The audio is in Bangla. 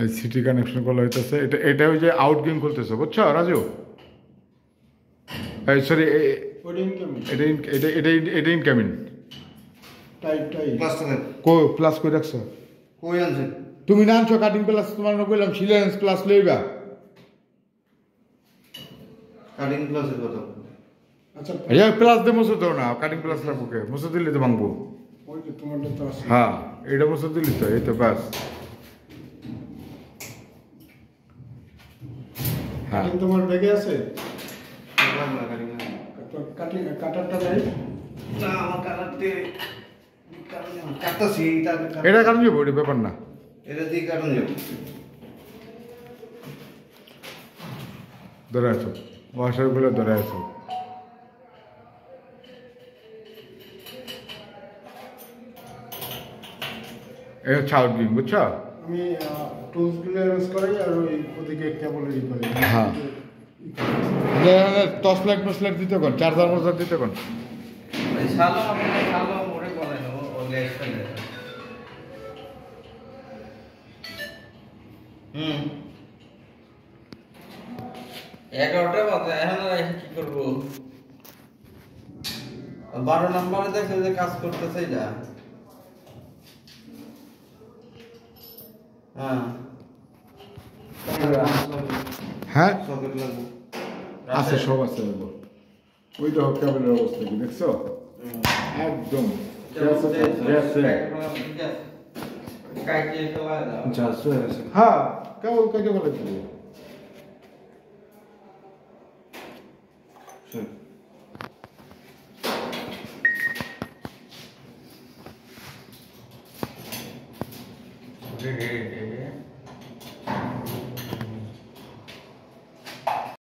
এই সিটি কানেকশন করা হইতেছে, এটা ওই যে আউট গেম খুলতেছে, বুঝছো রাজু? এই সরি, এটা ইনকামিং। কো প্লাস কই রাখছো? কই আনছেন? তুমি না আনছো কাটিং প্লাস, তোমার না কইলাম সিলেন্স প্লাস লইবা। কাটিং প্লাসের কথা। আচ্ছা এই প্লাস দে মুছে দাও না, কাটিং প্লাস রাখো কে? মুছে দিলে তো ভাঙবো। ওই যে তোমারটা তো আছে। হ্যাঁ এটা মুছে দিলি তো, এই তো বাস। হ্যাঁ কাটিং তোমার ব্যাগে আছে? না কাটিং না। কাটিং কাটারটা নাই? না আমার কাটাতে কাটতাছি এটা কারণ যাবো, এটা ব্যাপার না। এটা দিয়ে কাটুন যাবো। ধরে আছো ওয়াশারগুলো, ধরে আছো। এটা হচ্ছে আউট গেম, বুঝছো? আমি টুলসগুলো ইউজ করি আর ওই ওদিকে কেবল ই করি। হ্যাঁ টর্চ লাইট দিতে কোন, চার্জার দিতে কোন। শালো আমাকে শালো মোড়ে বলে না ও গ্যাস ফেলে। হুম 11টা বাজে এখন আর কি করব? 12 নম্বরে দেখে যে কাজ করতেছে যা। হ্যাঁ হ্যাঁ সকেট লাগবে। আছে, সব আছে। ওই দেখো কেবলের অবস্থা কি দেখছো? একদম হ্যাঁ কেবল কেটে বলে দিবো।